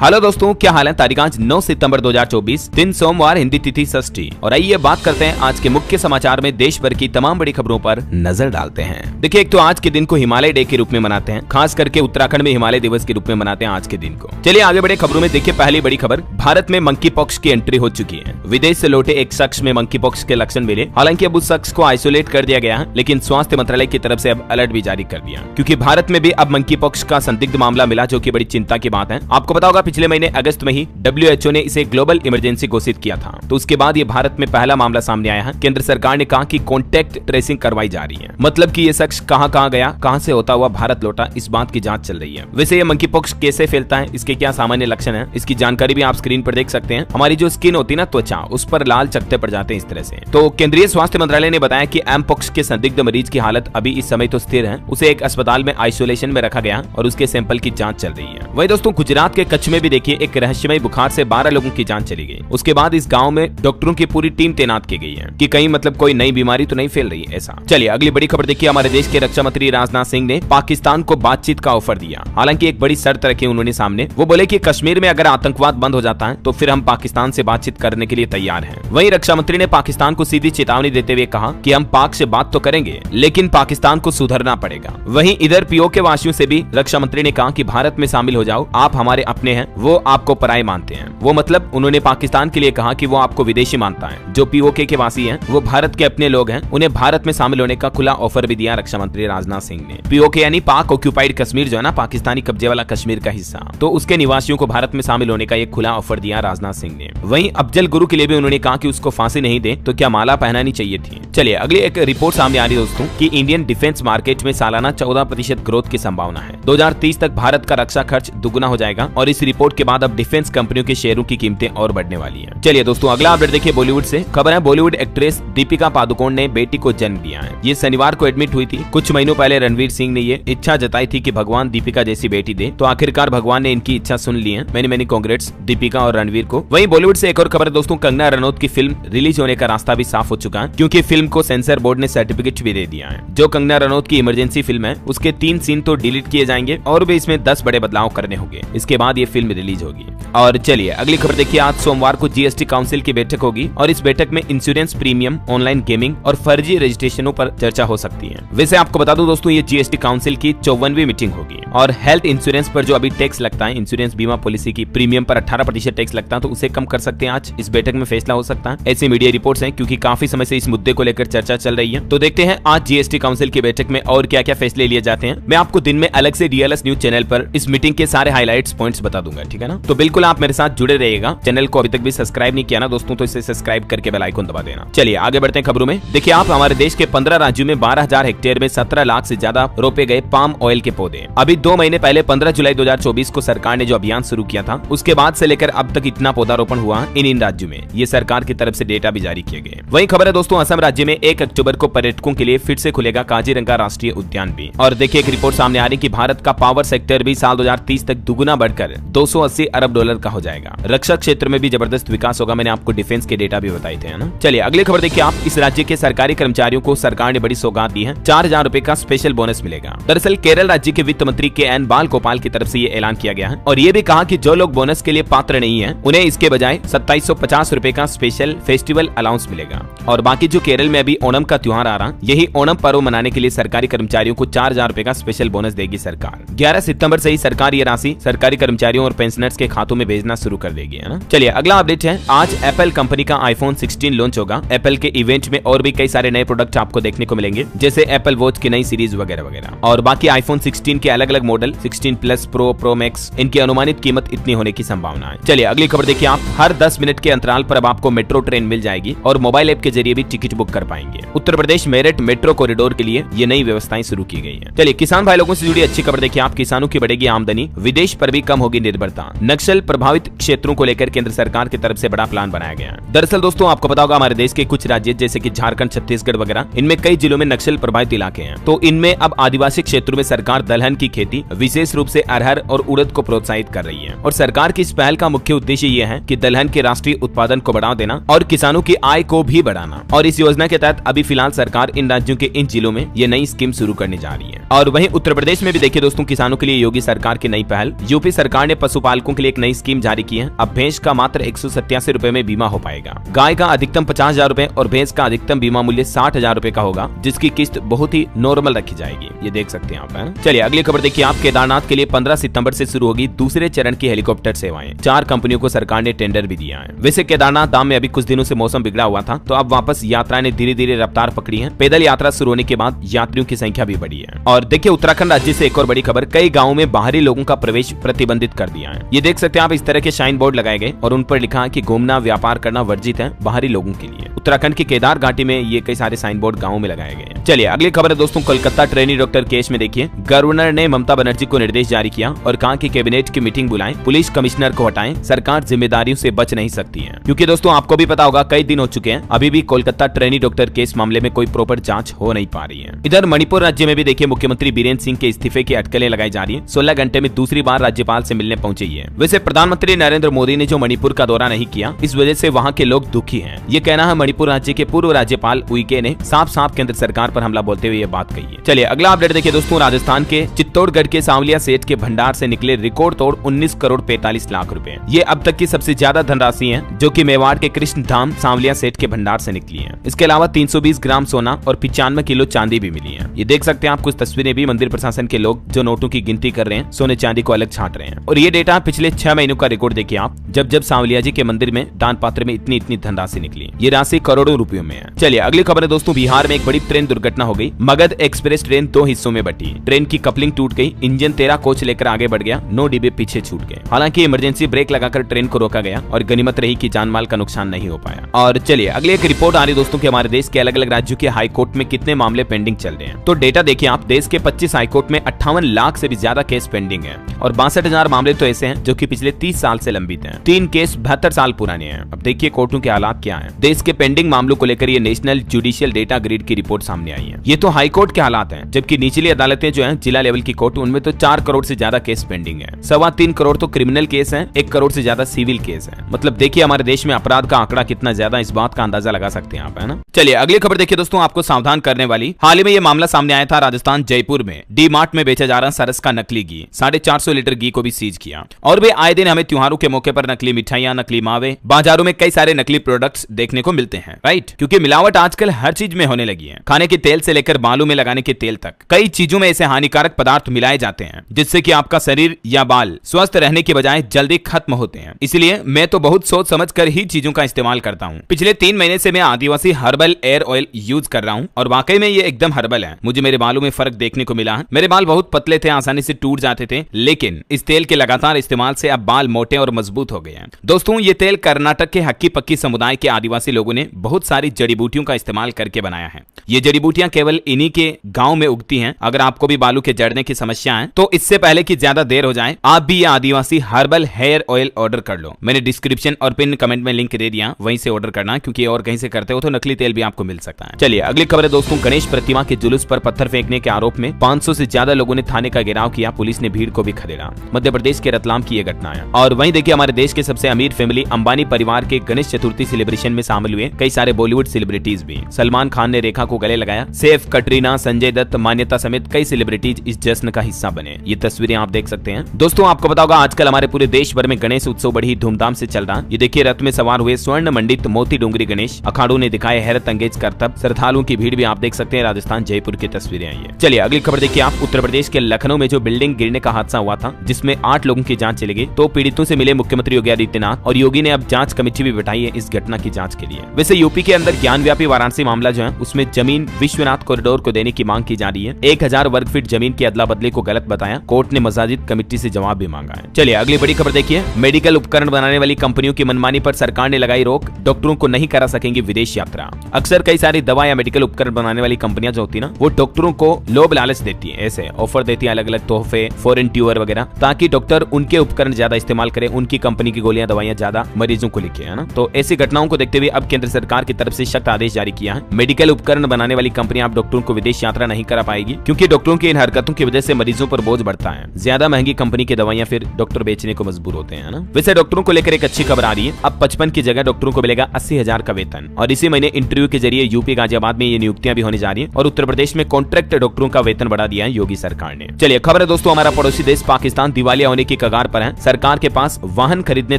Hello दोस्तों, क्या हाल है। तारीख आज 9 सितंबर 2024, दिन सोमवार, हिंदी तिथि षष्ठी। और आइए बात करते हैं आज के मुख्य समाचार में देश भर की तमाम बड़ी खबरों पर नजर डालते हैं। देखिए, एक तो आज के दिन को हिमालय डे के रूप में मनाते हैं, खास करके उत्तराखंड में हिमालय दिवस के रूप में मनाते हैं आज के दिन को। चलिए आगे बढ़े खबरों में। देखिए, पहली बड़ी खबर, भारत में मंकी पॉक्स की एंट्री हो चुकी है। विदेश से लौटे एक शख्स में मंकी पॉक्स के लक्षण मिले। हालांकि अब उस शख्स को आइसोलेट कर दिया गया है, लेकिन स्वास्थ्य मंत्रालय की तरफ से अब अलर्ट भी जारी कर दिया, क्योंकि भारत में भी अब मंकी पॉक्स का संदिग्ध मामला मिला, जो की बड़ी चिंता की बात है। आपको पता होगा, पिछले महीने अगस्त में ही WHO ने इसे ग्लोबल इमरजेंसी घोषित किया था। तो उसके बाद ये भारत में पहला मामला सामने आया है। केंद्र सरकार ने कहा कि कॉन्टैक्ट ट्रेसिंग करवाई जा रही है, मतलब कि ये शख्स कहां गया, कहां से होता हुआ भारत लौटा, इस बात की जांच चल रही है। वैसे ये मंकी पॉक्स कैसे फैलता है, इसके क्या सामान्य लक्षण है, इसकी जानकारी भी आप स्क्रीन पर देख सकते हैं। हमारी जो स्किन होती है ना, त्वचा, उस पर लाल चकत्ते पड़ जाते हैं इस तरह से। तो केंद्रीय स्वास्थ्य मंत्रालय ने बताया कि एम पॉक्स के संदिग्ध मरीज की हालत अभी इस समय तो स्थिर है। उसे एक अस्पताल में आइसोलेशन में रखा गया और उसके सैंपल की जांच चल रही है। वही दोस्तों, गुजरात के कच्छ में भी देखिए, एक रहस्यमय बुखार से 12 लोगों की जान चली गई। उसके बाद इस गांव में डॉक्टरों की पूरी टीम तैनात की गई है कि कहीं मतलब कोई नई बीमारी तो नहीं फैल रही है ऐसा। चलिए अगली बड़ी खबर देखिए, हमारे देश के रक्षा मंत्री राजनाथ सिंह ने पाकिस्तान को बातचीत का ऑफर दिया। हालांकि एक बड़ी शर्त रखी उन्होंने सामने। वो बोले कि कश्मीर में अगर आतंकवाद बंद हो जाता है तो फिर हम पाकिस्तान से बातचीत करने के लिए तैयार हैं। वहीं रक्षा मंत्री ने पाकिस्तान को सीधी चेतावनी देते हुए कहा कि हम पाक से बात तो करेंगे, लेकिन पाकिस्तान को सुधरना पड़ेगा। वहीं इधर POK वासियों से भी रक्षा मंत्री ने कहा कि भारत में शामिल हो जाओ, आप हमारे अपने हैं, वो आपको पराये मानते हैं। वो मतलब उन्होंने पाकिस्तान के लिए कहा कि वो आपको विदेशी मानता है। जो POK के वासी हैं, वो भारत के अपने लोग हैं, उन्हें भारत में शामिल होने का खुला ऑफर भी दिया रक्षा मंत्री राजनाथ सिंह ने। POK यानी पाक ऑक्यूपाइड कश्मीर, जो है ना, पाकिस्तानी कब्जे वाला कश्मीर का हिस्सा, तो उसके निवासियों को भारत में शामिल होने का एक खुला ऑफर दिया राजनाथ सिंह ने। वहीं अफजल गुरु के लिए भी उन्होंने कहा कि उसको फांसी नहीं दे तो क्या माला पहनानी चाहिए थी। चलिए अगली एक रिपोर्ट सामने आ रही है दोस्तों कि इंडियन डिफेंस मार्केट में सालाना 14% ग्रोथ की संभावना है। 2030 तक भारत का रक्षा खर्च दुगुना हो जाएगा और इस रिपोर्ट के बाद अब डिफेंस कंपनियों के शेयरों की कीमतें और बढ़ने वाली है। चलिए दोस्तों अगला अपडेट देखिए बॉलीवुड से। खबर है, बॉलीवुड एक्ट्रेस दीपिका पादुकोण ने बेटी को जन्म दिया है। ये शनिवार को एडमिट हुई थी। कुछ महीनों पहले रणवीर सिंह ने ये इच्छा जताई थी कि भगवान दीपिका जैसी बेटी दे, तो आखिरकार भगवान ने इनकी इच्छा सुन ली है। मैनी कांग्रेट्स दीपिका और रणवीर को। वहीं बॉलीवुड से एक और खबर है दोस्तों, कंगना रनौत की फिल्म रिलीज होने का रास्ता भी साफ हो चुका है, क्योंकि फिल्म को सेंसर बोर्ड ने सर्टिफिकेट भी दे दिया है। जो कंगना रनौत की इमरजेंसी फिल्म है, उसके 3 सीन तो डिलीट किए जाएंगे और भी इसमें 10 बड़े बदलाव करने होंगे। इसके बाद ये फिल्म रिलीज होगी। और चलिए अगली खबर देखिए, आज सोमवार को GST काउंसिल की बैठक होगी और इस बैठक में इंश्योरेंस प्रीमियम, ऑनलाइन गेमिंग और फर्जी रजिस्ट्रेशनों पर चर्चा हो सकती है। वैसे आपको बता दूं दोस्तों, ये GST काउंसिल की 54वीं मीटिंग होगी और हेल्थ इंश्योरेंस पर जो अभी टैक्स लगता है, इंश्योरेंस बीमा पॉलिसी की प्रीमियम पर 18% टैक्स लगता है, तो उसे कम कर सकते हैं। आज इस बैठक में फैसला हो सकता है, ऐसी मीडिया रिपोर्ट्स हैं, क्योंकि काफी समय से इस मुद्दे को लेकर चर्चा चल रही है। तो देखते हैं आज GST काउंसिल की बैठक में और क्या क्या फैसले लिए जाते हैं। मैं आपको दिन में अलग से DLS न्यूज चैनल पर इस मीटिंग के सारे हाईलाइट्स पॉइंट्स बता दूंगा, ठीक है ना। तो बिल्कुल आप मेरे साथ जुड़े रहिएगा। चैनल को अभी तक भी सब्सक्राइब नहीं किया ना दोस्तों, तो इसे सब्सक्राइब करके बेल आइकन दबा देना। चलिए आगे बढ़ते हैं खबरों में। देखिए आप, हमारे देश के 15 राज्यों में 12,000 हेक्टेयर में 17 लाख से ज्यादा रोपे गए पाम ऑयल के पौधे। अभी 2 महीने पहले 15 जुलाई 2024 को सरकार ने जो अभियान शुरू किया था, उसके बाद से लेकर अब तक इतना पौधारोपण हुआ इन राज्यों में। ये सरकार की तरफ से डेटा भी जारी किए गए। वही खबर है दोस्तों, असम राज्य में 1 अक्टूबर को पर्यटकों के लिए फिर से खुलेगा काजीरंगा राष्ट्रीय उद्यान भी। और देखिए एक रिपोर्ट सामने आ रही है कि भारत का पावर सेक्टर भी साल 2030 तक दुगुना बढ़कर $280 अरब का हो जाएगा। रक्षा क्षेत्र में भी जबरदस्त विकास होगा। मैंने आपको डिफेंस के डेटा भी बताए थे, ना। चलिए अगली खबर देखिए आप, इस राज्य के सरकारी कर्मचारियों को सरकार ने बड़ी सौगात दी है। 4,000 रुपए का स्पेशल बोनस मिलेगा। दरअसल केरल राज्य के वित्त मंत्री KN बालगोपाल की तरफ से ये ऐलान किया गया है और ये भी कहा कि जो लोग बोनस के लिए पात्र नहीं है, उन्हें इसके बजाय 2750 रुपए का स्पेशल फेस्टिवल अलाउंस मिलेगा। और बाकी जो केरल में अभी ओणम का त्योहार आ रहा, यही ओणम पर्व मनाने के लिए सरकारी कर्मचारियों को 4,000 रुपए का स्पेशल बोनस देगी सरकार। 11 सितंबर से ही सरकार ये राशि सरकारी कर्मचारियों और पेंशनर्स के खातों में भेजना शुरू कर देगी, है ना। चलिए अगला अपडेट है, आज एप्पल कंपनी का iPhone 16 लॉन्च होगा। एप्पल के इवेंट में और भी कई सारे नए प्रोडक्ट आपको देखने को मिलेंगे, जैसे एप्पल वॉच की नई सीरीज वगैरह वगैरह। और बाकी iPhone 16 के अलग अलग मॉडल 16 प्लस, प्रो मैक्स, इनकी अनुमानित कीमत इतनी होने की संभावना है। चलिए अगली खबर देखिए आप, हर 10 मिनट के अंतराल पर अब आपको मेट्रो ट्रेन मिल जाएगी और मोबाइल ऐप के जरिए भी टिकट बुक कर पाएंगे। उत्तर प्रदेश मेरठ मेट्रो कॉरिडोर के लिए ये नई व्यवस्थाएं शुरू की गई है। चलिए किसान भाई लोगों से जुड़ी अच्छी खबर देखिए आप, किसानों की बढ़ेगी आमदनी, विदेश पर भी कम होगी निर्भरता। नक्सल प्रभावित क्षेत्रों को लेकर केंद्र सरकार की तरफ से बड़ा प्लान बनाया गया है। दरअसल दोस्तों आपको पता होगा, हमारे देश के कुछ राज्य जैसे कि झारखंड, छत्तीसगढ़ वगैरह, इनमें कई जिलों में नक्सल प्रभावित इलाके हैं। तो इनमें अब आदिवासी क्षेत्रों में सरकार दलहन की खेती, विशेष रूप से अरहर और उड़द को प्रोत्साहित कर रही है। और सरकार की इस पहल का मुख्य उद्देश्य ये है कि दलहन के राष्ट्रीय उत्पादन को बढ़ावा देना और किसानों की आय को भी बढ़ाना। और इस योजना के तहत अभी फिलहाल सरकार इन राज्यों के इन जिलों में ये नई स्कीम शुरू करने जा रही है। और वहीं उत्तर प्रदेश में भी देखिए दोस्तों किसानों के लिए योगी सरकार की नई पहल। यूपी सरकार ने पशुपालकों के लिए एक नई स्कीम जारी की है। अब भैंस का मात्र 187 रुपए में बीमा हो पाएगा। गाय का अधिकतम 50,000 रुपए और भैंस का अधिकतम बीमा मूल्य 60,000 रुपए का होगा, जिसकी किस्त बहुत ही नॉर्मल रखी जाएगी। ये देख सकते हैं आप। चलिए अगली खबर देखिए आप। केदारनाथ के लिए 15 सितंबर से शुरू होगी दूसरे चरण की हेलीकॉप्टर सेवाएं। 4 कंपनियों को सरकार ने टेंडर भी दिया है। वैसे केदारनाथ धाम में अभी कुछ दिनों से मौसम बिगड़ा हुआ था, तो अब वापस यात्रा ने धीरे धीरे रफ्तार पकड़ी है। पैदल यात्रा शुरू होने के बाद यात्रियों की संख्या भी बढ़ी है। और देखिए उत्तराखंड राज्य से एक और बड़ी खबर, कई गाँव में बाहरी लोगों का प्रवेश प्रतिबंधित कर दिया है। ये देख सकते हैं आप, इस तरह के साइन बोर्ड लगाए गए और उन पर लिखा है कि घूमना व्यापार करना वर्जित है बाहरी लोगों के लिए। उत्तराखंड की केदार घाटी में ये कई सारे साइन बोर्ड गाँव में लगाए गए हैं। चलिए अगली खबर है दोस्तों, कोलकाता ट्रेनी डॉक्टर केस में देखिए गवर्नर ने ममता बनर्जी को निर्देश जारी किया और कहा कि कैबिनेट की मीटिंग बुलाएं, पुलिस कमिश्नर को हटाएं, सरकार जिम्मेदारियों से बच नहीं सकती है। क्योंकि दोस्तों आपको भी पता होगा कई दिन हो चुके हैं, अभी भी कोलकाता ट्रेनी डॉक्टर केस मामले में कोई प्रॉपर जांच हो नहीं पा रही है। इधर मणिपुर राज्य में भी देखिए मुख्यमंत्री बीरेन्द्र सिंह के इस्तीफे की अटकलें लगाई जा रही है। 16 घंटे में दूसरी बार राज्यपाल से मिलने पहुंचे ही है। वैसे प्रधानमंत्री नरेंद्र मोदी ने जो मणिपुर का दौरा नहीं किया, इस वजह से वहाँ के लोग दुखी हैं। ये कहना है मणिपुर राज्य के पूर्व राज्यपाल उइके ने साफ साफ केंद्र सरकार पर हमला बोलते हुए ये बात कही है। चलिए अगला अपडेट देखिए दोस्तों, राजस्थान के चित्तौड़गढ़ के सांवलिया सेठ के भंडार से निकले रिकॉर्ड तोड़ 19 करोड़ 45 लाख रुपए। ये अब तक की सबसे ज्यादा धनराशि है जो कि मेवाड़ के कृष्ण धाम सांवलिया सेठ के भंडार से निकली है। इसके अलावा 320 ग्राम सोना और 95 किलो चांदी भी मिली है। ये देख सकते हैं आप कुछ तस्वीरें भी, मंदिर प्रशासन के लोग जो नोटों की गिनती कर रहे हैं, सोने चांदी को अलग छांट रहे हैं। और ये डेटा पिछले 6 महीनों का रिकॉर्ड देखिए आप, जब सांवलिया जी के मंदिर में दान पात्र में इतनी धनराशि निकली। ये राशि करोड़ों रुपयों में है। चलिए अगली खबर है दोस्तों, बिहार में एक बड़ी ट्रेन दुर्घटना हो गई। मगध एक्सप्रेस ट्रेन 2 हिस्सों में बटी। ट्रेन की कपलिंग टूट गई, इंजन 13 कोच लेकर आगे बढ़ गया, 9 डिब्बे पीछे छूट गए। हालांकि इमरजेंसी ब्रेक लगाकर ट्रेन को रोका गया और गनीमत रही कि जानमाल का नुकसान नहीं हो पाया। और चलिए अगली एक रिपोर्ट आ रही दोस्तों कि हमारे देश के अलग अलग राज्यों के हाई कोर्ट में कितने मामले पेंडिंग चल रहे हैं। तो डेटा देखिए आप, देश के 25 हाई कोर्ट में 58 लाख से भी ज्यादा केस पेंडिंग है और 62,000 मामले तो ऐसे हैं जो कि पिछले 30 साल से लंबित हैं। 3 केस 72 साल पुराने हैं। अब देखिए कोर्टों के हालात क्या हैं। देश के पेंडिंग मामलों को लेकर ये नेशनल जुडिशियल डेटा ग्रिड की रिपोर्ट सामने आई है। ये तो हाई कोर्ट के हालात हैं, जबकि निचली अदालतें जो हैं, जिला लेवल की कोर्ट, उनमें तो 4 करोड़ से ज्यादा केस पेंडिंग है। 3.25 करोड़ तो क्रिमिनल केस है, 1 करोड़ से ज्यादा सिविल केस है। मतलब देखिए हमारे देश में अपराध का आंकड़ा कितना ज्यादा, इस बात का अंदाजा लगा सकते हैं आप, है ना। चलिए अगली खबर देखिए दोस्तों, आपको सावधान करने वाली। हाल ही में ये मामला सामने आया था राजस्थान जयपुर में। डी मार्ट में बेचा जा रहा सरस का नकली घी, 450 लीटर घी को भी सीज किया। और वे आए दिन हमें त्योहारों के मौके पर नकली मिठाइयां, नकली मावे, बाजारों में कई सारे नकली प्रोडक्ट्स देखने को मिलते हैं, राइट। क्योंकि मिलावट आजकल हर चीज में होने लगी है। खाने के तेल से लेकर बालों में लगाने के तेल तक, कई चीजों में ऐसे हानिकारक पदार्थ मिलाए जाते हैं जिससे कि आपका शरीर या बाल स्वस्थ रहने की बजाय जल्दी खत्म होते हैं। इसलिए मैं तो बहुत सोच समझ कर ही चीजों का इस्तेमाल करता हूँ। पिछले 3 महीने से मैं आदिवासी हर्बल एयर ऑयल यूज कर रहा हूँ और वाकई में ये एकदम हर्बल है। मुझे मेरे बालों में फर्क देखने को मिला है। मेरे बाल बहुत पतले थे, आसानी से टूट जाते थे, लेकिन इस तेल के लगातार इस्तेमाल से अब बाल मोटे और मजबूत हो गए हैं। दोस्तों ये तेल कर्नाटक के हक्की पक्की समुदाय के आदिवासी लोगों ने बहुत सारी जड़ी बूटियों का इस्तेमाल करके बनाया है। ये जड़ी बूटियां केवल इन्हीं के गांव में उगती हैं। अगर आपको भी बालों के जड़ने की समस्या है तो इससे पहले कि ज्यादा देर हो जाए, आप भी ये आदिवासी हर्बल हेयर ऑयल ऑर्डर कर लो। मैंने डिस्क्रिप्शन और पिन कमेंट में लिंक दे दिया, वहीं से ऑर्डर करना, क्योंकि और कहीं से करते हो तो नकली तेल भी आपको मिल सकता है। चलिए अगली खबर है दोस्तों, गणेश प्रतिमा के जुलूस पर पत्थर फेंकने के आरोप में 500 से ज्यादा लोगों ने थाने का घेराव किया। पुलिस ने भीड़ को भी खदेड़ा। मध्य प्रदेश के रतलाम की यह घटना है। और वहीं देखिए हमारे देश के सबसे अमीर फैमिली अंबानी परिवार के गणेश चतुर्थी सेलिब्रेशन में शामिल हुए कई सारे बॉलीवुड सेलिब्रिटीज भी। सलमान खान ने रेखा को गले लगाया। सैफ, कटरीना, संजय दत्त, मान्यता समेत कई सेलिब्रिटीज इस जश्न का हिस्सा बने। ये तस्वीरें आप देख सकते हैं। दोस्तों आपको पता होगा आजकल हमारे पूरे देश भर में गणेश उत्सव बड़ी धूमधाम से चल रहा है। ये देखिए रथ में सवार हुए स्वर्ण मंडित मोती डोंगरी गणेश, अखाड़ों ने दिखाए हैरत अंगेज करतब। श्रद्धालुओं की भीड़ भी आप देख सकते हैं। राजस्थान जयपुर की तस्वीरें आई है। चलिए अगली खबर देखिए आप, उत्तर प्रदेश के लखनऊ में जो बिल्डिंग गिरने का हादसा हुआ था, जिसमें 8 लोगों की जांच चली गई। तो पीड़ितों से मिले मुख्यमंत्री योगी आदित्यनाथ और योगी ने अब जांच कमेटी भी बिठाई है इस घटना की जांच के लिए। वैसे यूपी के अंदर ज्ञानव्यापी वाराणसी मामला जो है, उसमें जमीन विश्वनाथ कॉरिडोर को देने की मांग की जा रही है। 1000 वर्ग फीट जमीन की अदला बदली को गलत बताया। कोर्ट ने मसाजिद कमेटी से जवाब भी मांगा है। चलिए अगली बड़ी खबर देखिए, मेडिकल उपकरण बनाने वाली कंपनियों की मनमानी पर सरकार ने लगाई रोक। डॉक्टरों को नहीं करा सकेंगी विदेश यात्रा। अक्सर कई सारी दवा या मेडिकल उपकरण बनाने वाली कंपनियां जो होती है ना, वो डॉक्टरों को लोभ लालच देती है, ऐसे ऑफर देती है, अलग अलग तोहफे, फॉरेन टूर वगैरह, ताकि डॉक्टर उनके उपकरण ज्यादा इस्तेमाल करें, उनकी कंपनी की गोलियां दवाइयां ज्यादा मरीजों को लिखे, है ना। तो ऐसी घटनाओं को देखते हुए अब केंद्र सरकार की तरफ से सख्त आदेश जारी किया है। मेडिकल उपकरण बनाने वाली कंपनियां अब डॉक्टरों को विदेश यात्रा नहीं करा पाएगी, क्योंकि डॉक्टरों की इन हरकतों की वजह से मरीजों पर बोझ बढ़ता है। ज्यादा महंगी कंपनी की दवाइयां फिर डॉक्टर बेचने को मजबूर होते हैं, ना। वैसे डॉक्टरों को लेकर एक अच्छी खबर आ रही है। अब 55 की जगह डॉक्टरों को मिलेगा 80,000 का वेतन। और इसी महीने इंटरव्यू के जरिए यूपी गाजियाबाद में ये नियुक्तियां भी होने जा रही है। और उत्तर प्रदेश में कॉन्ट्रैक्ट डॉक्टरों का का वेतन बढ़ा दिया है योगी सरकार ने। चलिए खबर है दोस्तों, हमारा पड़ोसी देश पाकिस्तान दिवालिया होने की कगार पर है। सरकार के पास वाहन खरीदने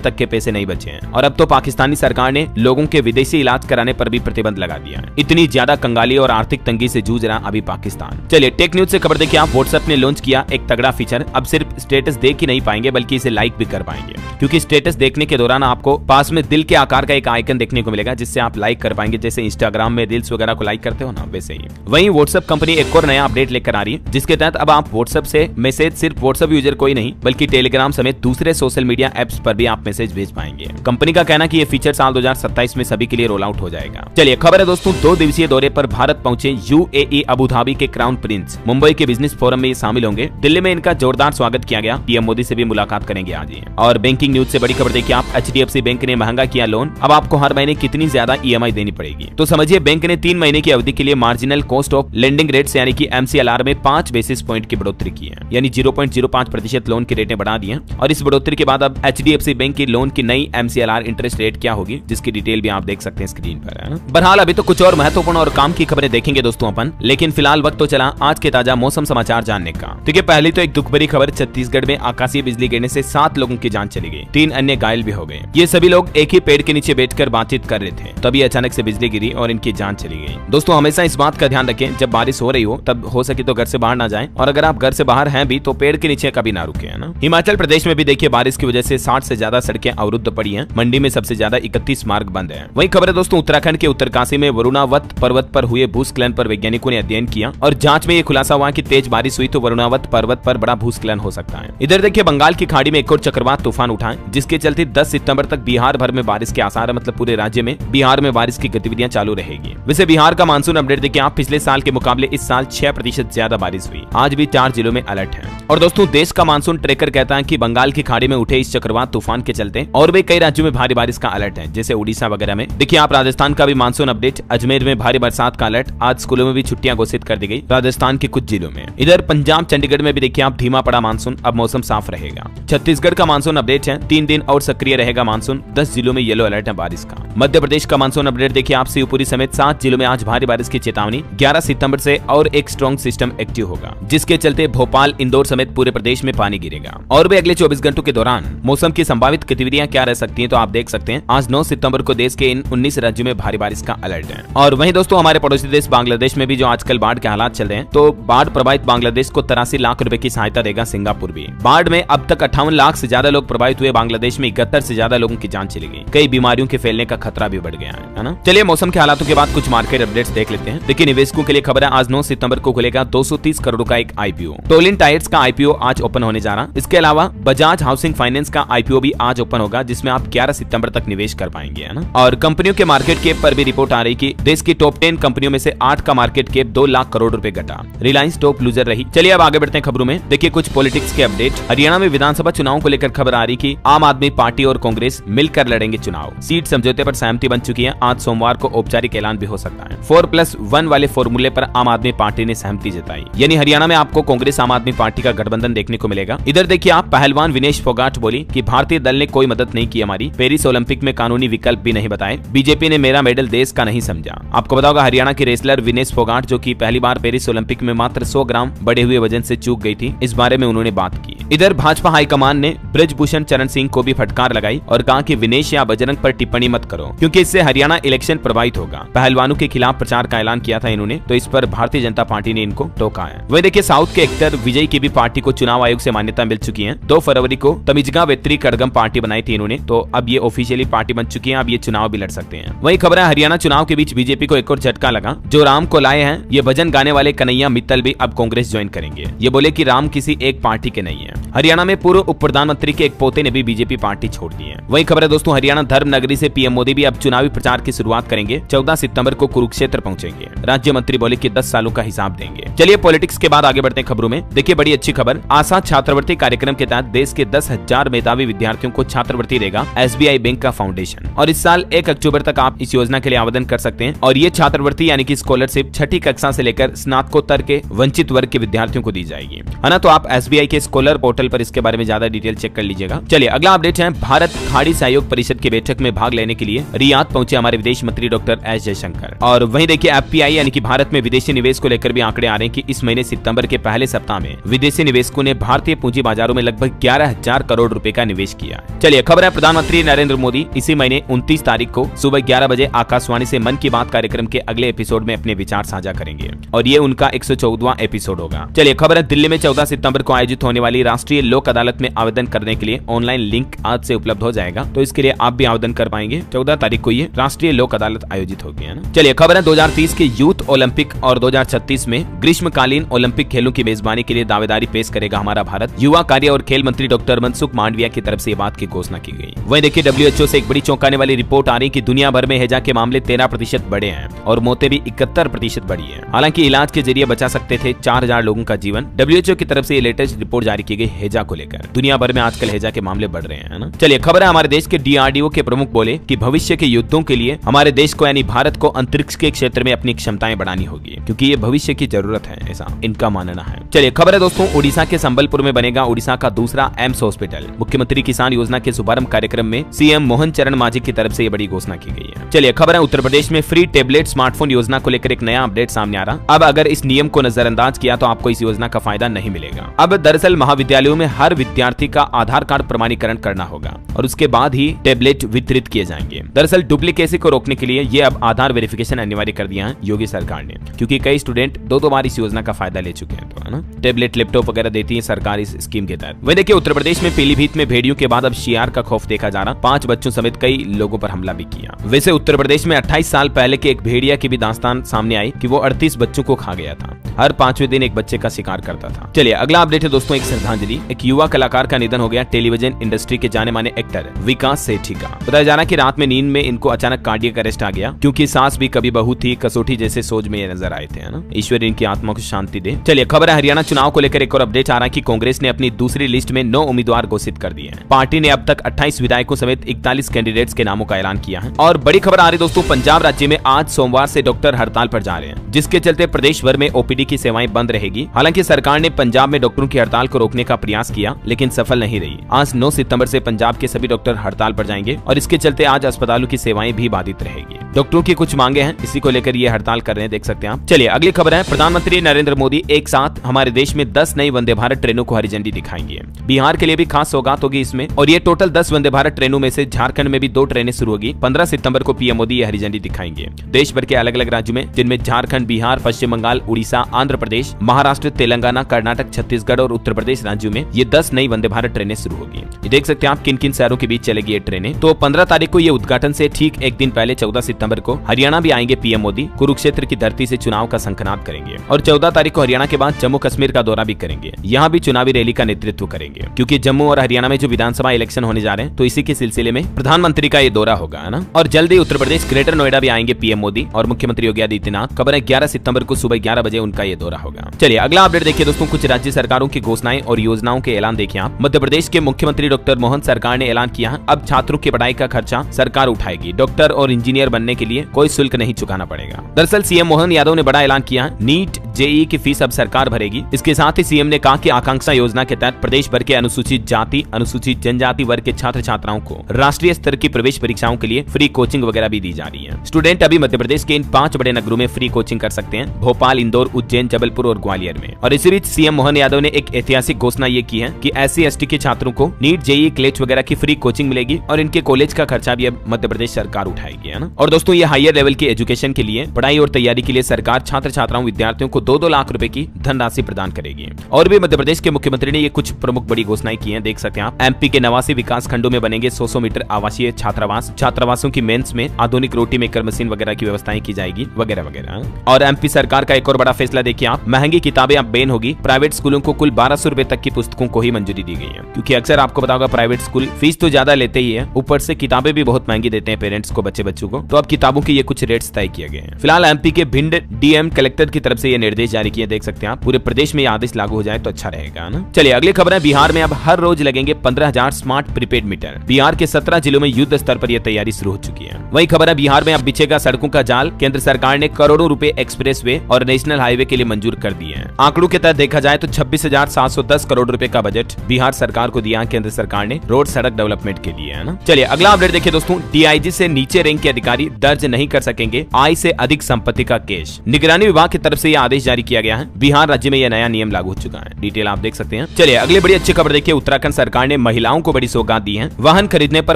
तक के पैसे नहीं बचे हैं और अब तो पाकिस्तानी सरकार ने लोगों के विदेशी इलाज कराने पर भी प्रतिबंध लगा दिया है। इतनी ज्यादा कंगाली और आर्थिक तंगी से जूझ रहा अभी पाकिस्तान। चलिए टेक न्यूज से खबर देखिए आप, व्हाट्सएप ने लॉन्च किया एक तगड़ा फीचर। अब सिर्फ स्टेटस देख ही नहीं पाएंगे बल्कि इसे लाइक भी कर पाएंगे, क्योंकि स्टेटस देखने के दौरान आपको पास में दिल के आकार का एक आइकन देखने को मिलेगा जिससे आप लाइक कर पाएंगे। जैसे इंस्टाग्राम में रील्स वगैरह को लाइक करते हो ना, वैसे ही। वहीं व्हाट्सएप कंपनी एक और नया अपडेट लेकर आ रही है जिसके तहत अब आप व्हाट्सएप से मैसेज सिर्फ व्हाट्सएप यूजर को ही नहीं बल्कि टेलीग्राम समेत दूसरे सोशल मीडिया एप्स पर भी आप मैसेज भेज पाएंगे। कंपनी का कहना है कि ये फीचर साल 2027 में सभी के लिए रोल आउट हो जाएगा। चलिए खबर है दोस्तों, 2 दिवसीय दौरे पर भारत पहुंचे यूएई अबू धाबी के क्राउन प्रिंस। मुंबई के बिजनेस फोरम में ये शामिल होंगे। दिल्ली में इनका जोरदार स्वागत किया गया। पीएम मोदी से भी मुलाकात करेंगे आज ही। और बैंकिंग न्यूज से बड़ी खबर देखिए आप, एचडीएफसी बैंक ने महंगा किया लोन। अब आपको हर महीने कितनी ज्यादा ईएमआई देनी पड़ेगी, तो समझिए बैंक ने 3 महीने की अवधि के लिए marginal cost of lending rates यानी कि एमसीएलआर में 5 बेसिस पॉइंट की बढ़ोतरी की है, यानी 0.05% लोन की रेटें बढ़ा दी हैं। और इस बढ़ोतरी के बाद अब एचडीएफसी बैंक की लोन की नई एमसीएलआर इंटरेस्ट रेट क्या होगी, जिसकी डिटेल भी आप देख सकते हैं स्क्रीन पर, है ना। बहरहाल अभी तो कुछ और महत्वपूर्ण और काम की खबरें देखेंगे दोस्तों अपन, लेकिन फिलहाल वक्त तो चला आज के ताजा मौसम समाचार जानने का। देखिए पहली तो एक दुख भरी खबर, छत्तीसगढ़ में आकाशीय बिजली गिरने से 7 लोगों की जान चली गई, 3 अन्य घायल भी हो गए। ये सभी लोग एक ही पेड़ के नीचे बैठकर बातचीत कर रहे थे, तभी अचानक से बिजली गिरी और इनकी जान चली गई। दोस्तों हमेशा इस बात का ध्यान रखें, जब बारिश हो रही हो तब हो सके तो घर से बाहर ना जाएं, और अगर आप घर से बाहर हैं भी तो पेड़ के नीचे कभी ना रुके, है ना। हिमाचल प्रदेश में भी देखिए बारिश की वजह से 60 से ज्यादा सड़कें अवरुद्ध पड़ी हैं। मंडी में सबसे ज्यादा 31 मार्ग बंद है। वही खबर है दोस्तों, उत्तराखंड के उत्तरकाशी में वरुणावत पर्वत पर हुए भूस्खलन पर वैज्ञानिकों ने अध्ययन किया और जांच में ये खुलासा हुआ कि तेज बारिश हुई तो वरुणावत पर्वत पर बड़ा भूस्खलन हो सकता है। इधर देखिए बंगाल की खाड़ी में एक और चक्रवात तूफान उठा है, जिसके चलते 10 सितंबर तक बिहार भर में बारिश के आसार है। मतलब पूरे राज्य में बिहार में बारिश की गतिविधियां चालू रहेगी। वैसे बिहार का मानसून अपडेट देखिए आप, पिछले साल के मुकाबले इस साल 6% ज्यादा बारिश हुई। आज भी 4 जिलों में अलर्ट है। और दोस्तों देश का मानसून ट्रैकर कहता है कि बंगाल की खाड़ी में उठे इस चक्रवात तूफान के चलते और भी कई राज्यों में भारी बारिश का अलर्ट है, जैसे उड़ीसा वगैरह में। देखिए आप राजस्थान का भी मानसून अपडेट, अजमेर में भारी बरसात का अलर्ट। आज स्कूलों में भी छुट्टियां घोषित कर दी गई राजस्थान के कुछ जिलों में। इधर पंजाब चंडीगढ़ में भी देखिए आप धीमा पड़ा मानसून, अब मौसम साफ रहेगा। छत्तीसगढ़ का मानसून अपडेट है, 3 दिन और सक्रिय रहेगा मानसून। 10 जिलों में येलो अलर्ट है बारिश का। मध्य प्रदेश का मानसून अपडेट देखिए आप, शिवपुरी समेत 7 जिलों में आज भारी बारिश की चेतावनी। 11 सितंबर से और एक स्ट्रॉन्ग सिस्टम एक्टिव होगा, जिसके चलते भोपाल इंदौर समेत पूरे प्रदेश में पानी गिरेगा। और भी अगले 24 घंटों के दौरान मौसम की संभावित गतिविधियां क्या रह सकती हैं, तो आप देख सकते हैं आज 9 सितंबर को देश के इन 19 राज्यों में भारी बारिश का अलर्ट है। और वहीं दोस्तों हमारे पड़ोसी देश बांग्लादेश में भी जो आजकल बाढ़ के हालात चल रहे हैं, तो बाढ़ प्रभावित बांग्लादेश को 83 लाख रुपए की सहायता देगा सिंगापुर भी। बाढ़ में अब तक 58 लाख से ज्यादा लोग प्रभावित हुए। बांग्लादेश में 71 से ज्यादा लोगों की जान चली गई। कई बीमारियों के फैलने का खतरा भी बढ़ गया है ना। चलिए मौसम के हालातों के बाद कुछ मार्केट अपडेट्स देख लेते हैं। देखिए निवेशकों के लिए खबर है, आज 9 सितंबर को खुलेगा 230 करोड़ का एक आईपीओ। टोलिन टायर्स का आईपीओ आज ओपन होने जा रहा। इसके अलावा बजाज हाउसिंग फाइनेंस का आईपीओ भी आज ओपन होगा, जिसमें आप 11 सितंबर तक निवेश कर पाएंगे, है ना। और कंपनियों के मार्केट कैप पर भी रिपोर्ट आ रही कि देश की टॉप 10 कंपनियों में से 8 का मार्केट कैप 2 लाख करोड़ रुपए घटा। रिलायंस टॉप लूजर रही। चलिए अब आगे बढ़ते हैं खबरों में। देखिए कुछ पॉलिटिक्स के अपडेट। हरियाणा में विधानसभा चुनाव को लेकर खबर आ रही कि आम आदमी पार्टी और कांग्रेस मिलकर लड़ेंगे चुनाव। सीट समझौते पर सहमति बन चुकी है। आज सोमवार को औपचारिक ऐलान भी हो सकता है। 4+1 वाले फॉर्मूले पर आम आदमी पार्टी ने सहमति जताई, यानी हरियाणा में आपको कांग्रेस आम आदमी पार्टी का गठबंधन देखने को मिलेगा। इधर देखिए आप, पहलवान विनेश फोगाट बोली कि भारतीय दल ने कोई मदद नहीं की हमारी, पेरिस ओलंपिक में कानूनी विकल्प भी नहीं बताए, बीजेपी ने मेरा मेडल देश का नहीं समझा। आपको पता होगा हरियाणा की रेसलर विनेश फोगाट, जो कि पहली बार पेरिस ओलंपिक में मात्र 100 ग्राम बढ़े हुए वजन से चूक गई थी, इस बारे में उन्होंने बात की। इधर भाजपा हाईकमान ने ब्रजभूषण चरण सिंह को भी फटकार लगाई और कहा कि विनेश या बजरंग पर टिप्पणी मत करो, क्योंकि इससे हरियाणा इलेक्शन प्रभावित होगा। पहलवानों के खिलाफ प्रचार का ऐलान किया था इन्होंने, तो इस पर भारतीय जनता पार्टी ने इनको टोका है। वही देखिए साउथ के एक्टर विजय की भी पार्टी को चुनाव आयोग से मान्यता मिल चुकी है। 2 फरवरी को तमिजगा वेत्री कड़गम पार्टी बनाई थी इन्होंने, तो अब ये ऑफिशियली पार्टी बन चुकी है। अब ये चुनाव भी लड़ सकते हैं। वही खबर है, हरियाणा चुनाव के बीच बीजेपी को एक और झटका लगा। जो राम को लाए हैं, ये भजन गाने वाले कन्हैया मित्तल भी अब कांग्रेस ज्वाइन करेंगे। ये बोले कि राम किसी एक पार्टी के नहीं है। हरियाणा में पूर्व उप प्रधानमंत्री के एक पोते ने भी बीजेपी पार्टी छोड़ दी है। वही खबर है दोस्तों, हरियाणा धर्म नगरी से पीएम मोदी भी अब चुनावी प्रचार की शुरुआत करेंगे। 14 सितंबर को कुरुक्षेत्र पहुंचेंगे। राज्य मंत्री बोले कि 10 सालों का हिसाब देंगे। चलिए पॉलिटिक्स के बाद आगे बढ़ते हैं खबरों में। देखिए बड़ी अच्छी खबर, आशा छात्रवृत्ति कार्यक्रम के तहत देश के 10,000 मेधावी विद्यार्थियों को छात्रवृत्ति देगा एसबीआई बैंक का फाउंडेशन। और इस साल 1 अक्टूबर तक आप इस योजना के लिए आवेदन कर सकते हैं। और ये छात्रवृत्ति यानी कि स्कॉलरशिप 6ठी कक्षा से लेकर स्नातकोत्तर के वंचित वर्ग के विद्यार्थियों को दी जाएगी, है ना। तो आप एसबीआई के स्कॉलर पोर्टल पर इसके बारे में ज्यादा डिटेल चेक कर लीजिएगा। चलिए अगला अपडेट है, भारत खाड़ी सहयोग परिषद की बैठक में भाग लेने के लिए रियाद पहुंचे हमारे विदेश मंत्री डॉक्टर एस जयशंकर। और वहीं देखिए एफपीआई यानी कि भारत में विदेशी निवेश को लेकर भी आंकड़े आ रहे हैं कि इस महीने सितंबर के पहले सप्ताह में विदेशी निवेशकों ने भारतीय पूंजी बाजारों में लगभग 11,000 करोड़ रुपए का निवेश किया। चलिए खबर है, प्रधानमंत्री नरेंद्र मोदी इसी महीने 29 तारीख को सुबह 11 बजे आकाशवाणी से मन की बात कार्यक्रम के अगले एपिसोड में अपने विचार साझा करेंगे और ये उनका 114वां एपिसोड होगा। चलिए खबर है, दिल्ली में 14 सितंबर को आयोजित होने वाली राष्ट्रीय लोक अदालत में आवेदन करने के लिए ऑनलाइन लिंक आज से उपलब्ध हो जाएगा, तो इसके लिए आप भी आवेदन कर पाएंगे। 14 तारीख को ये राष्ट्रीय लोक अदालत आयोजित होगी, है ना। चलिए खबर है, 2030 के यूथ ओलंपिक और 2036 में ग्रीष्मकालीन ओलंपिक खेलों की मेजबानी के लिए दावेदारी पेश करेगा हमारा भारत। युवा कार्य और खेल मंत्री डॉक्टर मनसुख मांडविया की तरफ से बात की घोषणा की गई। वहीं देखिए WHO से एक बड़ी चौंकाने वाली रिपोर्ट आ रही कि दुनिया भर में हैजा के मामले 13% बढ़े हैं और मौतें भी 71% बढ़ी है। हालांकि इलाज के जरिए बचा सकते थे 4000 लोगों का जीवन। WHO की तरफ से ये लेटेस्ट रिपोर्ट जारी की गई हैजा को लेकर। दुनिया भर में आजकल हैजा के मामले बढ़ रहे हैं, ना। चलिए खबर है, हमारे देश के DRDO के प्रमुख बोले कि भविष्य के युद्धों के लिए हमारे देश को यानी भारत को अंतरिक्ष के क्षेत्र में अपनी क्षमताएं बढ़ानी होगी, क्योंकि ये भविष्य की जरूरत है, ऐसा इनका मानना है। चलिए खबर है दोस्तों, उड़ीसा के संबलपुर में बनेगा उड़ीसा का दूसरा एम्स हॉस्पिटल। मुख्यमंत्री किसान योजना के शुभारंभ कार्यक्रम में CM मोहन चरण मांझी की तरफ से ये बड़ी घोषणा की गई है। चलिए खबर है, उत्तर प्रदेश में फ्री टेबलेट स्मार्टफोन योजना को लेकर एक नया अपडेट सामने आ रहा। अब अगर इस नियम को नजरअंदाज किया तो आपको इस योजना का फायदा नहीं मिलेगा। अब दरअसल महाविद्यालयों में हर विद्यार्थी का आधार कार्ड प्रमाणीकरण करना होगा और उसके बाद ही टेबलेट वितरित किए जाएंगे। दरअसल डुप्लीकेसी को रोकने के लिए ये अब आधार वेरिफिकेशन अनिवार्य कर दिया है योगी सरकार ने, क्योंकि कई स्टूडेंट दो बार इस योजना का फायदा ले चुके हैं, तो है ना। टेबलेट लैपटॉप वगैरह देती है सरकार इस स्कीम के तहत। वही देखिए उत्तर प्रदेश में पीलीभीत में भेड़ियों के बाद अब शियार का खौफ देखा जा रहा। 5 बच्चों समेत कई लोगों पर हमला भी किया। वैसे उत्तर प्रदेश में 28 साल पहले के एक भेड़िया की भी दास्तान सामने आई कि वो 38 बच्चों को खा गया था। हर 5वें दिन एक बच्चे का शिकार करता था। चलिए अगला अपडेट है दोस्तों, एक श्रद्धांजलि। एक युवा कलाकार का निधन हो गया, टेलीविजन इंडस्ट्री के जाने माने एक्टर विकास सेठी का। बताया जा रहा कि रात में नींद में इनको अचानक कार्डियक अरेस्ट आ गया, क्योंकि सास भी कभी बहू थी, कसौटी जैसे सोच में ये नजर आए थे, है ना। ईश्वर इनकी आत्मा को शांति दे। चलिए खबर है, हरियाणा चुनाव को लेकर एक और अपडेट आ रहा है कि कांग्रेस ने अपनी दूसरी लिस्ट में 9 उम्मीदवार घोषित कर दिए हैं। पार्टी ने अब तक 28 विधायकों समेत 41 कैंडिडेट्स के नामों का ऐलान किया है। और बड़ी खबर आ रही दोस्तों, पंजाब राज्य में आज सोमवार से डॉक्टर हड़ताल पर जा रहे हैं, जिसके चलते प्रदेश भर में OPD की सेवाएं बंद रहेगी। हालांकि सरकार ने पंजाब में डॉक्टरों की हड़ताल को रोकने का प्रयास किया, लेकिन सफल नहीं रही। आज 9 सितंबर से पंजाब के सभी डॉक्टर हड़ताल पर जाएंगे और इसके चलते आज अस्पतालों की सेवाएं भी बाधित रहेगी। डॉक्टरों की कुछ मांगे हैं, इसी को लेकर ये हड़ताल कर रहे हैं, देख सकते हैं आप। चलिए अगली खबर है, प्रधानमंत्री नरेंद्र मोदी एक साथ हमारे देश में 10 नई वंदे भारत ट्रेनों को हरी झंडी दिखाएंगे। बिहार के लिए भी खास सौगात होगी इसमें, और ये टोटल 10 वंदे भारत ट्रेनों में से झारखंड में भी 2 ट्रेनें शुरू होगी। 15 सितंबर को PM मोदी ये हरी झंडी दिखाएंगे। देश भर के अलग अलग राज्यों में, जिनमें झारखंड, बिहार, पश्चिम बंगाल, उड़ीसा, आंध्र प्रदेश, महाराष्ट्र, तेलंगाना, कर्नाटक, छत्तीसगढ़ और उत्तर प्रदेश राज्यों में ये 10 नई वंदे भारत ट्रेनें शुरू होगी। ये देख सकते हैं आप किन किन शहरों के बीच चलेगी ये ट्रेनें। तो 15 तारीख को ये उद्घाटन से ठीक एक दिन पहले 14 सितंबर को हरियाणा भी आएंगे PM मोदी। कुरुक्षेत्र की धरती से चुनाव का शंखनाद करेंगे और 14 तारीख को हरियाणा के बाद जम्मू कश्मीर का दौरा भी करेंगे। यहाँ भी चुनावी रैली का नेतृत्व करेंगे, क्योंकि जम्मू और हरियाणा में जो विधानसभा इलेक्शन होने जा रहे हैं, तो इसी के सिलसिले में प्रधानमंत्री का ये दौरा होगा, है ना। और जल्दी उत्तर प्रदेश ग्रेटर नोएडा भी आएंगे PM मोदी और मुख्यमंत्री योगी आदित्यनाथ। खबर है 11 सितंबर को सुबह 11 बजे उनका ये दौरा होगा। चलिए अगला अपडेट देखिए दोस्तों, कुछ राज्य सरकारों की घोषणाएं और योजनाओं के ऐलान देखिए आप। मध्य प्रदेश के मुख्यमंत्री डॉक्टर मोहन सरकार ने ऐलान किया है, अब छात्रों की पढ़ाई का खर्चा सरकार उठाएगी। डॉक्टर और इंजीनियर बनने के लिए कोई शुल्क नहीं चुकाना पड़ेगा। दरअसल CM मोहन यादव ने बड़ा ऐलान किया है, नीट JEE की फीस अब सरकार भरेगी। इसके साथ ही CM ने कहा कि आकांक्षा योजना के तहत प्रदेश भर के अनुसूचित जाति, अनुसूचित जनजाति वर्ग के छात्र छात्राओं को राष्ट्रीय स्तर की प्रवेश परीक्षाओं के लिए फ्री कोचिंग वगैरह भी दी जा रही है। स्टूडेंट अभी मध्य प्रदेश के इन 5 बड़े नगरों में फ्री कोचिंग कर सकते हैं, भोपाल, इंदौर, उज्जैन, जबलपुर और ग्वालियर में। और इसी बीच CM मोहन यादव ने एक ऐतिहासिक घोषणा ये की है कि SC ST के छात्रों को नीट JEE क्लेट वगैरह की फ्री कोचिंग मिलेगी और इनके कॉलेज का खर्चा भी अब मध्य प्रदेश सरकार उठाएगी, है ना। और दोस्तों ये हायर लेवल की एजुकेशन के लिए पढ़ाई और तैयारी के लिए सरकार छात्र छात्राओं विद्यार्थियों को 2-2 लाख रुपए की धनराशि प्रदान करेगी। और भी मध्य प्रदेश के मुख्यमंत्री ने ये कुछ प्रमुख बड़ी घोषणाएं की हैं, देख सकते हैं आप। MP के 89 विकास खंडों में बनेंगे 100 मीटर आवासीय छात्रावास। छात्रावासों की मेंस में आधुनिक रोटी मेकर मशीन वगैरह की व्यवस्थाएं की जाएगी, वगैरह वगैरह। और MP सरकार का एक और बड़ा फैसला देखिए आप, महंगी किताबें अब बैन होगी। प्राइवेट स्कूलों को कुल 1200 रुपए तक की पुस्तकों को ही मंजूरी दी गई है, क्योंकि अक्सर आपको पता होगा प्राइवेट स्कूल फीस तो ज्यादा लेते ही है, ऊपर से किताबें भी बहुत महंगी देते हैं पेरेंट्स को, बच्चों को। तो अब किताबों के ये कुछ रेट्स तय किए गए हैं। फिलहाल MP के भिंड DM कलेक्टर की तरफ से ये निर्देश जारी किए, देख सकते हैं आप। पूरे प्रदेश में आदेश लागू हो जाए तो अच्छा रहेगा ना। चलिए अगली खबर है, बिहार में अब हर रोज लगेंगे 15,000 स्मार्ट प्रीपेड मीटर। बिहार के 17 जिलों में युद्ध स्तर पर यह तैयारी शुरू हो चुकी है। वही खबर है, बिहार में अब बिछेगा सड़कों का जाल। केंद्र सरकार ने करोड़ों रुपए एक्सप्रेसवे और नेशनल हाईवे के लिए मंजूर कर दिए हैं। आंकड़ों के तहत देखा जाए तो 26,710 करोड़ रुपए का बजट बिहार सरकार को दिया केंद्र सरकार ने रोड सड़क डेवलपमेंट के लिए, है ना। चलिए अगला अपडेट देखिए दोस्तों, डीआईजी से नीचे रैंक के अधिकारी दर्ज नहीं कर सकेंगे आय से अधिक संपत्ति का केस। निगरानी विभाग की तरफ से यह आदेश जारी किया गया है। बिहार राज्य में यह नया नियम लागू हो चुका है, डिटेल आप देख सकते हैं। चलिए अगले बड़ी अच्छी खबर देखिए, उत्तराखंड सरकार ने महिलाओं को बड़ी सौगात दी है। वाहन खरीदने पर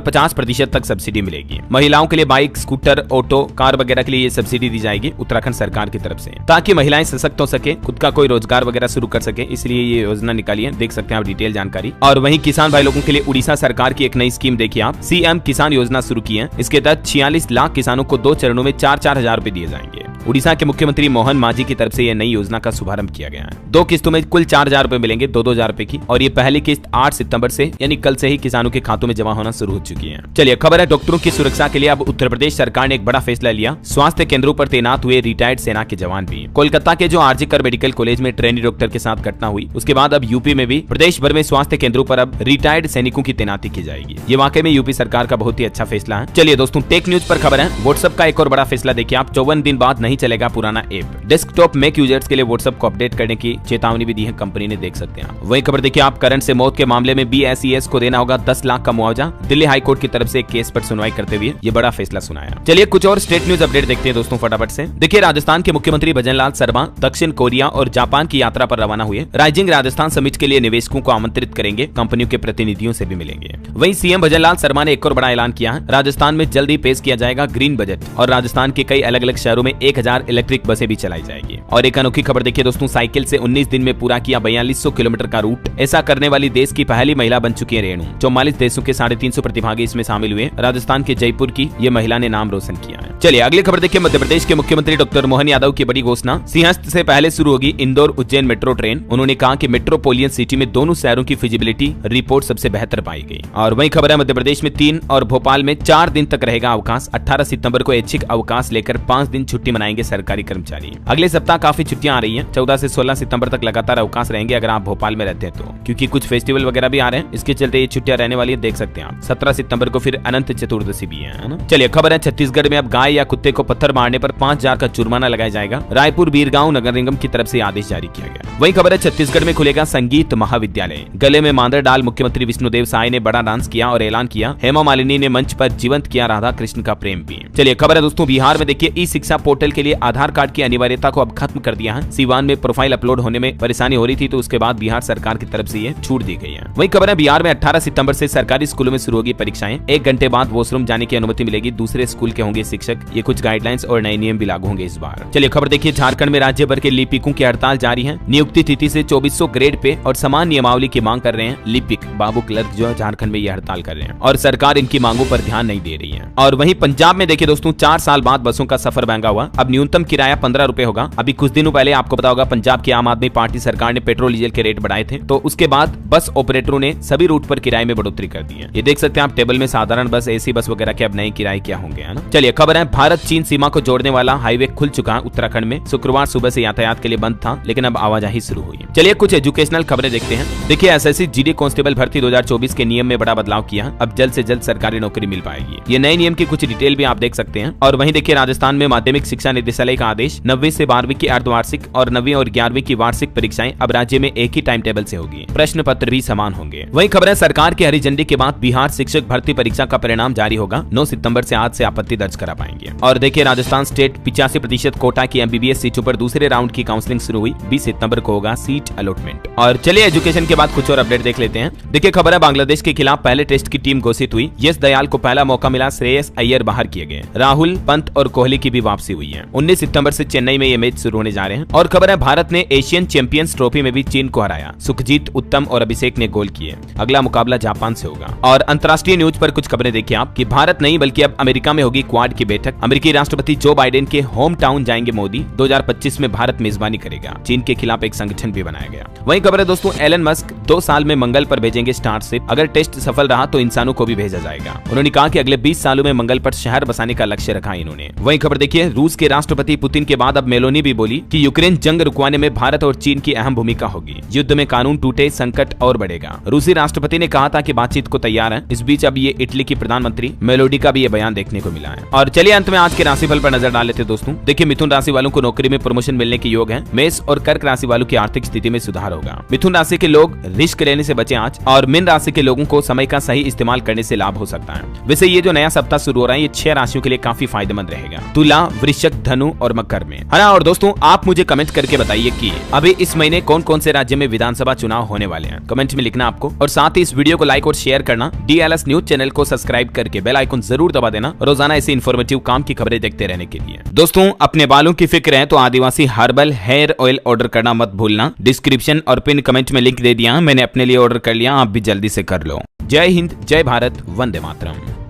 50% तक सब्सिडी मिलेगी। महिलाओं के लिए बाइक, स्कूटर, ऑटो, कार वगैरह के लिए ये सब्सिडी दी जाएगी उत्तराखंड सरकार की तरफ से, ताकि महिलाएं सशक्त हो सके, खुद का कोई रोजगार वगैरह शुरू कर सके, इसलिए ये योजना निकाली है। देख सकते हैं आप डिटेल जानकारी। और वहीं किसान भाई लोगों के लिए उड़ीसा सरकार की एक नई स्कीम देखिए आप, सीएम किसान योजना शुरू की है। इसके तहत 46 लाख किसानों को 2 चरणों में 4-4 हजार रुपए दिए जाएंगे। उड़ीसा के मुख्यमंत्री मोहन मांझी की तरफ से यह नई योजना का शुभारंभ किया गया है। 2 किस्तों में कुल 4,000 रुपए मिलेंगे, 2-2 हजार रुपए की। और ये पहली किस्त 8 सितंबर से यानी कल से ही किसानों के खातों में जमा होना शुरू हो चुकी है। चलिए खबर है, डॉक्टरों की सुरक्षा के लिए अब उत्तर प्रदेश सरकार ने एक बड़ा फैसला लिया। स्वास्थ्य केंद्रों पर तैनात हुए रिटायर्ड सेना के जवान भी। कोलकाता के जो आरजीकर मेडिकल कॉलेज में ट्रेनी डॉक्टर के साथ घटना हुई, उसके बाद अब यूपी में भी प्रदेश भर में स्वास्थ्य केंद्रों पर अब रिटायर्ड सैनिकों की तैनाती की जाएगी। ये वाकई में यूपी सरकार का बहुत ही अच्छा फैसला है। चलिए दोस्तों, टेक न्यूज पर खबर है, व्हाट्सएप का एक और बड़ा फैसला देखिए आप, 54 दिन बाद नहीं चलेगा पुराना ऐप। डेस्कटॉप मैक यूजर्स के लिए व्हाट्सएप को अपडेट करने की चेतावनी भी दी है कंपनी ने, देख सकते हैं आप। वही खबर देखिए आप, करंट से मौत के मामले में BSES को देना होगा 10 लाख का मुआवजा। दिल्ली हाईकोर्ट की तरफ से एक केस पर सुनवाई करते हुए ये बड़ा फैसला सुनाया। चलिए कुछ और स्टेट न्यूज अपडेट देखते हैं दोस्तों फटाफट से। देखिए राजस्थान के मुख्यमंत्री भजनलाल शर्मा दक्षिण कोरिया और जापान की यात्रा पर रवाना हुए। राइजिंग राजस्थान समिट के लिए निवेशकों को आमंत्रित करेंगे, कंपनियों के प्रतिनिधियों से भी मिलेंगे। वहीं सीएम भजनलाल शर्मा ने एक और बड़ा ऐलान किया है, राजस्थान में जल्द ही पेश किया जाएगा ग्रीन बजट और राजस्थान के कई अलग अलग शहरों में 1000 इलेक्ट्रिक बसें भी चलाई जाएगी। और एक अनोखी खबर देखिए दोस्तों, साइकिल से 19 दिन में पूरा किया 4200 किलोमीटर का रूट। ऐसा करने वाली देश की पहली महिला बन चुकी है रेणु। 44 देशों के 350 प्रतिभागी इसमें शामिल हुए। राजस्थान के जयपुर की ये महिला ने नाम रोशन किया है। चलिए अगली खबर देखिए, मध्य प्रदेश के मुख्यमंत्री डॉक्टर मोहन यादव की बड़ी घोषणा, सिंहस्थ से पहले शुरू होगी इंदौर उज्जैन मेट्रो ट्रेन। उन्होंने कहा कि मेट्रोपोलियन सिटी में दोनों शहरों की फिजिबिलिटी रिपोर्ट सबसे बेहतर पाई गई। और वही खबर है, मध्य प्रदेश में 3 और भोपाल में 4 दिन तक रहेगा अवकाश। 18 सितंबर को ऐच्छिक अवकाश लेकर 5 दिन छुट्टी मनाएंगे सरकारी कर्मचारी। अगले सप्ताह काफी छुट्टियां आ रही हैं, 14 से 16 सितंबर तक लगातार अवकाश रहेंगे अगर आप भोपाल में रहते हैं तो, क्योंकि कुछ फेस्टिवल वगैरह भी आ रहे हैं, इसके चलते ये छुट्टियां रहने वाली है, देख सकते हैं आप। 17 सितंबर को फिर अनंत चतुर्दशी भी है ना। चलिए खबर है, छत्तीसगढ़ में अब गाय या कुत्ते को पत्थर मारने पर 5000 का जुर्माना लगाया जाएगा। रायपुर बीरगांव नगर निगम की तरफ से आदेश जारी किया गया। वही खबर है, छत्तीसगढ़ में खुलेगा संगीत महाविद्यालय। गले में मांदर डाल मुख्यमंत्री विष्णुदेव साय ने बड़ा डांस किया और ऐलान किया। हेमा मालिनी ने मंच पर जीवंत किया राधा कृष्ण का प्रेम भी। चलिए खबर है दोस्तों, बिहार में देखिए ई शिक्षा पोर्टल के लिए आधार कार्ड की अनिवार्यता को अब खत्म कर दिया है। सीवान में प्रोफाइल अपलोड होने में परेशानी हो रही थी, तो उसके बाद बिहार सरकार की तरफ से ये छूट दी गई है। वही खबर है, बिहार में 18 सितंबर से सरकारी स्कूलों में शुरू होगी परीक्षाएं। 1 घंटे बाद वॉशरूम जाने की अनुमति मिलेगी, दूसरे स्कूल के होंगे शिक्षक। ये कुछ गाइडलाइंस और नए नियम भी लागू होंगे इस बार। चलिए खबर देखिए, झारखंड में राज्य भर के लिपिकों की हड़ताल जारी है। नियुक्ति तिथि से 2400 ग्रेड पे और समान नियमावली की मांग कर रहे हैं लिपिक। बाबू क्लर्क जो है झारखंड में ये हड़ताल कर रहे हैं और सरकार इनकी मांगों पर ध्यान नहीं दे रही है। और वहीं पंजाब में देखिए दोस्तों, 4 साल बाद बसों का सफर महंगा हुआ। अब न्यूनतम किराया 15 रुपए होगा। अभी कुछ दिनों पहले आपको पता होगा, पंजाब की आम आदमी पार्टी सरकार ने पेट्रोल डीजल के रेट बढ़ाए थे, तो उसके बाद बस ऑपरेटरों ने सभी रूट पर किराए में बढ़ोतरी कर दी है। ये देख सकते हैं आप टेबल में, साधारण बस, एसी बस वगैरह के अब नए किराए क्या होंगे, है ना। चलिए खबर है, भारत चीन सीमा को जोड़ने वाला हाईवे खुल चुका है उत्तराखंड में। शुक्रवार सुबह से यातायात के लिए बंद था, लेकिन अब आवाजाही शुरू हुई है। चलिए कुछ एजुकेशनल खबरें देखते हैं। देखिए एसएससी जीडी कांस्टेबल भर्ती 2024 के नियम में बड़ा बदलाव किया। अब जल्द से जल्द सरकारी नौकरी मिल पाएगी। ये नए नियम की कुछ डिटेल भी आप देख सकते हैं। और वहीं देखिए, राजस्थान में माध्यमिक शिक्षा निदेशालय का आदेश, 9वीं से 12वीं की अर्धवार्षिक और 9वीं और 11वीं की वार्षिक परीक्षाएं अब राज्य में एक ही टाइम टेबल से होगी। प्रश्न पत्र भी समान होंगे। वहीं खबर है, सरकार की हरी झंडी के बाद बिहार शिक्षक भर्ती परीक्षा का परिणाम जारी होगा। 9 सितंबर से आज से आपत्ति दर्ज करा पाएंगे। और देखिए, राजस्थान स्टेट 85% कोटा की MBBS सीटों पर दूसरे राउंड की काउंसलिंग शुरू हुई। 20 सितंबर को होगा सीट अलॉटमेंट। और चलिए एजुकेशन के बाद कुछ और अपडेट देख लेते हैं। देखिए खबर है, बांग्लादेश के खिलाफ पहले टेस्ट की टीम घोषित हुई। यश दयाल को पहला मौका मिला, श्रेयस अय्यर बाहर किए गए। राहुल, पंत और कोहली की भी वापसी हुई है। 19 सितंबर से चेन्नई में ये मैच शुरू होने जा रहे हैं। और खबर है, भारत ने एशियन चैंपियंस ट्रॉफी में भी चीन को हराया। सुखजीत, उत्तम और अभिषेक ने गोल किए। अगला मुकाबला जापान से होगा। और अंतर्राष्ट्रीय न्यूज पर कुछ खबरें देखिए आप, कि भारत नहीं बल्कि अब अमेरिका में होगी क्वाड की बैठक। अमेरिकी राष्ट्रपति जो बाइडेन के होम टाउन जाएंगे मोदी। 2025 में भारत मेजबानी करेगा। चीन के खिलाफ एक संगठन भी बनाया गया। वहीं खबर है दोस्तों, एलन मस्क 2 साल में मंगल पर भेजेंगे स्टारशिप। अगर टेस्ट सफल रहा तो इंसानों को भी भेजा जाएगा। उन्होंने कहा कि अगले 20 सालों में मंगल पर शहर बसाने का लक्ष्य रखा इन्होंने। वहीं खबर देखिए, रूस के राष्ट्रपति पुतिन के बाद अब मेलोनी भी बोली कि यूक्रेन जंग रुकवाने में भारत और चीन की अहम भूमिका होगी। युद्ध में कानून टूटे, संकट और बढ़ेगा। रूसी राष्ट्रपति ने कहा था कि बातचीत को तैयार है। इस बीच अब ये इटली की प्रधानमंत्री मेलोडी का भी ये बयान देखने को मिला है। और चलिए अंत में आज के राशिफल पर नजर डाल लेते हैं दोस्तों। देखिए, मिथुन राशि वालों को नौकरी में प्रमोशन मिलने के योग है। मेष और कर्क राशि वालों की आर्थिक स्थिति में सुधार होगा। मिथुन राशि के लोग रिस्क लेने से बचे आज, और मीन राशि के लोगों को समय का सही इस्तेमाल करने से लाभ हो सकता है। वैसे ये जो नया सप्ताह शुरू हो रहा है, ये 6 राशियों के लिए काफी फायदेमंद रहेगा, तुला, वृश्चिक, धनु और मकर में, है ना। और दोस्तों, आप मुझे कमेंट करके बताइए कि अभी इस महीने कौन कौन से राज्य में विधानसभा चुनाव होने वाले हैं। कमेंट में लिखना आपको, और साथ ही इस वीडियो को लाइक और शेयर करना। DLS न्यूज चैनल को सब्सक्राइब करके बेल आइकन जरूर दबा देना, रोजाना ऐसे इन्फॉर्मेटिव काम की खबरें देखते रहने के लिए। दोस्तों, अपने बालों की फिक्र है तो आदिवासी हर्बल हेयर ऑयल ऑर्डर करना मत भूलना। डिस्क्रिप्शन और पिन कमेंट में लिंक दे दिया, मैंने अपने लिए ऑर्डर कर लिया, आप भी जल्दी से कर लो। जय हिंद, जय भारत, वंदे मातरम।